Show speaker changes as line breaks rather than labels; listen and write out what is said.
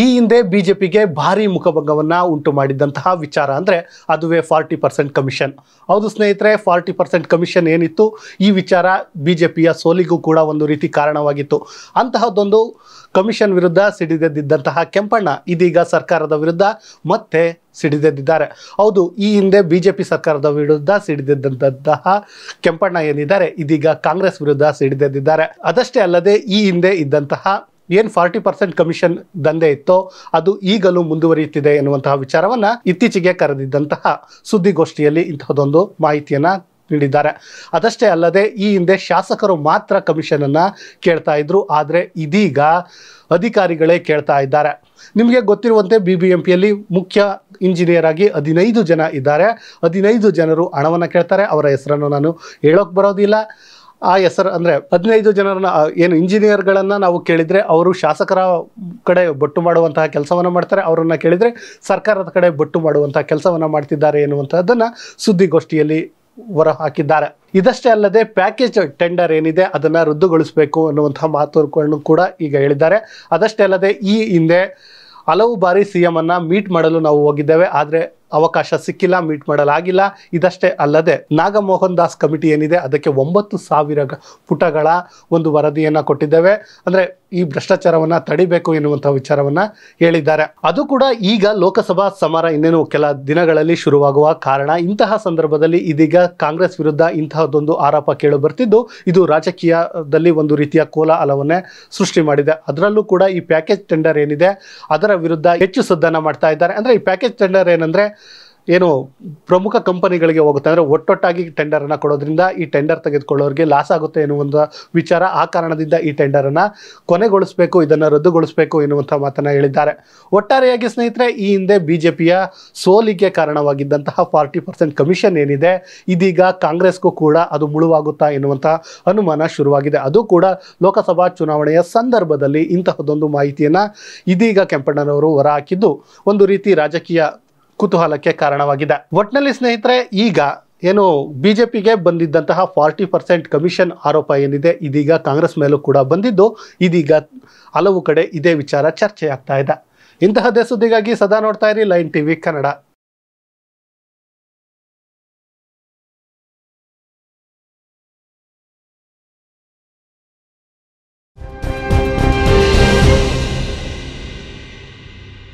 ಈ ಹಿಂದೆ ಬಿಜೆಪಿಗೆ ಭಾರಿ ಮುಖಭಂಗವನ್ನ ಉಂಟು ಮಾಡಿದಂತಹ ವಿಚಾರ ಅಂದರೆ ಅದುವೇ 40% ಕಮಿಷನ್. ಹೌದು ಸ್ನೇಹಿತರೆ, 40% ಕಮಿಷನ್ ಏನಿತ್ತು ಈ ವಿಚಾರ ಬಿಜೆಪಿಯ ಸೋಲಿಗೂ ಕೂಡ ಒಂದು ರೀತಿ ಕಾರಣವಾಗಿತ್ತು. ಅಂತಹದ್ದೊಂದು ಕಮಿಷನ್ ವಿರುದ್ಧ ಸಿಡಿದೆದ್ದಿದ್ದಂತಹ ಕೆಂಪಣ್ಣ ಇದೀಗ ಸರ್ಕಾರದ ವಿರುದ್ಧ ಮತ್ತೆ ಸಿಡಿದೆದ್ದಿದ್ದಾರೆ. ಹೌದು, ಈ ಹಿಂದೆ ಬಿಜೆಪಿ ಸರ್ಕಾರದ ವಿರುದ್ಧ ಸಿಡಿದೆದ್ದಂತಹ ಕೆಂಪಣ್ಣ ಏನಿದ್ದಾರೆ ಇದೀಗ ಕಾಂಗ್ರೆಸ್ ವಿರುದ್ಧ ಸಿಡಿದೆದ್ದಿದ್ದಾರೆ. ಅದಷ್ಟೇ ಅಲ್ಲದೆ ಈ ಹಿಂದೆ ಇದ್ದಂತಹ ಏನು 40% ಕಮಿಷನ್ ದಂಧೆ ಇತ್ತೋ ಅದು ಈಗಲೂ ಮುಂದುವರಿಯುತ್ತಿದೆ ಎನ್ನುವಂತಹ ವಿಚಾರವನ್ನ ಇತ್ತೀಚೆಗೆ ಕರೆದಿದ್ದಂತಹ ಸುದ್ದಿಗೋಷ್ಠಿಯಲ್ಲಿ ಇಂತಹದೊಂದು ಮಾಹಿತಿಯನ್ನ ನೀಡಿದ್ದಾರೆ. ಅದಷ್ಟೇ ಅಲ್ಲದೆ ಈ ಹಿಂದೆ ಶಾಸಕರು ಮಾತ್ರ ಕಮಿಷನ್ ಅನ್ನ ಕೇಳ್ತಾ ಇದ್ರು, ಆದರೆ ಇದೀಗ ಅಧಿಕಾರಿಗಳೇ ಕೇಳ್ತಾ ಇದ್ದಾರೆ. ನಿಮಗೆ ಗೊತ್ತಿರುವಂತೆ BBMPಯಲ್ಲಿ ಮುಖ್ಯ ಇಂಜಿನಿಯರ್ ಆಗಿ 15 ಜನ ಇದ್ದಾರೆ. 15 ಜನರು ಹಣವನ್ನು ಕೇಳ್ತಾರೆ. ಅವರ ಹೆಸರನ್ನು ನಾನು ಹೇಳೋಕೆ ಬರೋದಿಲ್ಲ. ಆ ಹೆಸರು ಅಂದರೆ 15 ಜನರನ್ನ ಏನು ಇಂಜಿನಿಯರ್ಗಳನ್ನು ನಾವು ಕೇಳಿದರೆ ಅವರು ಶಾಸಕರ ಕಡೆ ಬೊಟ್ಟು ಮಾಡುವಂತಹ ಕೆಲಸವನ್ನು ಮಾಡ್ತಾರೆ, ಅವರನ್ನು ಕೇಳಿದರೆ ಸರ್ಕಾರದ ಕಡೆ ಬೊಟ್ಟು ಮಾಡುವಂತಹ ಕೆಲಸವನ್ನು ಮಾಡ್ತಿದ್ದಾರೆ ಎನ್ನುವಂಥದ್ದನ್ನು ಸುದ್ದಿಗೋಷ್ಠಿಯಲ್ಲಿ ಹೊರ ಹಾಕಿದ್ದಾರೆ. ಇದಷ್ಟೇ ಅಲ್ಲದೆ ಪ್ಯಾಕೇಜ್ ಟೆಂಡರ್ ಏನಿದೆ ಅದನ್ನು ರದ್ದುಗೊಳಿಸಬೇಕು ಅನ್ನುವಂತಹ ಮಾತುಗಳನ್ನು ಕೂಡ ಈಗ ಹೇಳಿದ್ದಾರೆ. ಅದಷ್ಟೇ ಅಲ್ಲದೆ ಈ ಹಿಂದೆ ಹಲವು ಬಾರಿ CM ಅನ್ನ ಮೀಟ್ ಮಾಡಲು ನಾವು ಹೋಗಿದ್ದೇವೆ, ಆದರೆ ಅವಕಾಶ ಸಿಕ್ಕಿಲ್ಲ, ಮೀಟ್ ಮಾಡಲಾಗಿಲ್ಲ. ಇದಷ್ಟೇ ಅಲ್ಲದೆ ನಾಗಮೋಹನ್ ದಾಸ್ ಕಮಿಟಿ ಏನಿದೆ ಅದಕ್ಕೆ 9,000 ಪುಟಗಳ ಒಂದು ವರದಿಯನ್ನು ಕೊಟ್ಟಿದ್ದೇವೆ. ಅಂದರೆ ಈ ಭ್ರಷ್ಟಾಚಾರವನ್ನು ತಡಿಬೇಕು ಎನ್ನುವಂಥ ವಿಚಾರವನ್ನು ಹೇಳಿದ್ದಾರೆ. ಅದು ಕೂಡ ಈಗ ಲೋಕಸಭಾ ಸಮರ ಇನ್ನೇನು ಕೆಲ ದಿನಗಳಲ್ಲಿ ಶುರುವಾಗುವ ಕಾರಣ ಇಂತಹ ಸಂದರ್ಭದಲ್ಲಿ ಇದೀಗ ಕಾಂಗ್ರೆಸ್ ವಿರುದ್ಧ ಇಂತಹದ್ದೊಂದು ಆರೋಪ ಕೇಳಿ ಬರ್ತಿದ್ದು ಇದು ರಾಜಕೀಯದಲ್ಲಿ ಒಂದು ರೀತಿಯ ಕೋಲಾಹಲವನ್ನೇ ಸೃಷ್ಟಿ ಮಾಡಿದೆ. ಅದರಲ್ಲೂ ಕೂಡ ಈ ಪ್ಯಾಕೇಜ್ ಟೆಂಡರ್ ಏನಿದೆ ಅದರ ವಿರುದ್ಧ ಹೆಚ್ಚು ಸದ್ದನ್ನು ಮಾಡ್ತಾ ಇದ್ದಾರೆ. ಅಂದರೆ ಈ ಪ್ಯಾಕೇಜ್ ಟೆಂಡರ್ ಏನಂದರೆ ಏನು ಪ್ರಮುಖ ಕಂಪನಿಗಳಿಗೆ ಹೋಗುತ್ತೆ, ಅಂದರೆ ಒಟ್ಟೊಟ್ಟಾಗಿ ಟೆಂಡರನ್ನು ಕೊಡೋದ್ರಿಂದ ಈ ಟೆಂಡರ್ ತೆಗೆದುಕೊಳ್ಳೋರಿಗೆ ಲಾಸ್ ಆಗುತ್ತೆ ಎನ್ನುವಂಥ ವಿಚಾರ. ಆ ಕಾರಣದಿಂದ ಈ ಟೆಂಡರನ್ನು ಕೊನೆಗೊಳಿಸಬೇಕು, ಇದನ್ನು ರದ್ದುಗೊಳಿಸಬೇಕು ಎನ್ನುವಂಥ ಮಾತನ್ನು ಹೇಳಿದ್ದಾರೆ. ಒಟ್ಟಾರೆಯಾಗಿ ಸ್ನೇಹಿತರೆ, ಈ ಹಿಂದೆ BJPಯ ಸೋಲಿಗೆ ಕಾರಣವಾಗಿದ್ದಂತಹ 40% ಕಮಿಷನ್ ಏನಿದೆ ಇದೀಗ ಕಾಂಗ್ರೆಸ್ಗೂ ಕೂಡ ಅದು ಮುಳುವಾಗುತ್ತಾ ಎನ್ನುವಂಥ ಅನುಮಾನ ಶುರುವಾಗಿದೆ. ಅದು ಕೂಡ ಲೋಕಸಭಾ ಚುನಾವಣೆಯ ಸಂದರ್ಭದಲ್ಲಿ ಇಂತಹದ್ದೊಂದು ಮಾಹಿತಿಯನ್ನು ಇದೀಗ ಕೆಂಪಣ್ಣನವರು ಹೊರಹಾಕಿದ್ದು ಒಂದು ರೀತಿ ರಾಜಕೀಯ ಕುತೂಹಲಕ್ಕೆ ಕಾರಣವಾಗಿದೆ. ಒಟ್ಟಿನಲ್ಲಿ ಸ್ನೇಹಿತರೆ, ಈಗ ಏನು BJPಗೆ ಬಂದಿದ್ದಂತಹ 40% ಕಮಿಷನ್ ಆರೋಪ ಏನಿದೆ ಇದೀಗ ಕಾಂಗ್ರೆಸ್ ಮೇಲೂ ಕೂಡ ಬಂದಿದ್ದು ಇದೀಗ ಹಲವು ಕಡೆ ಇದೇ ವಿಚಾರ ಚರ್ಚೆಯಾಗ್ತಾ ಇದೆ. ಇಂತಹದ್ದೇ ಸುದ್ದಿಗಾಗಿ ಸದಾ ನೋಡ್ತಾ ಇರಿ ಲೈನ್ TV ಕನ್ನಡ.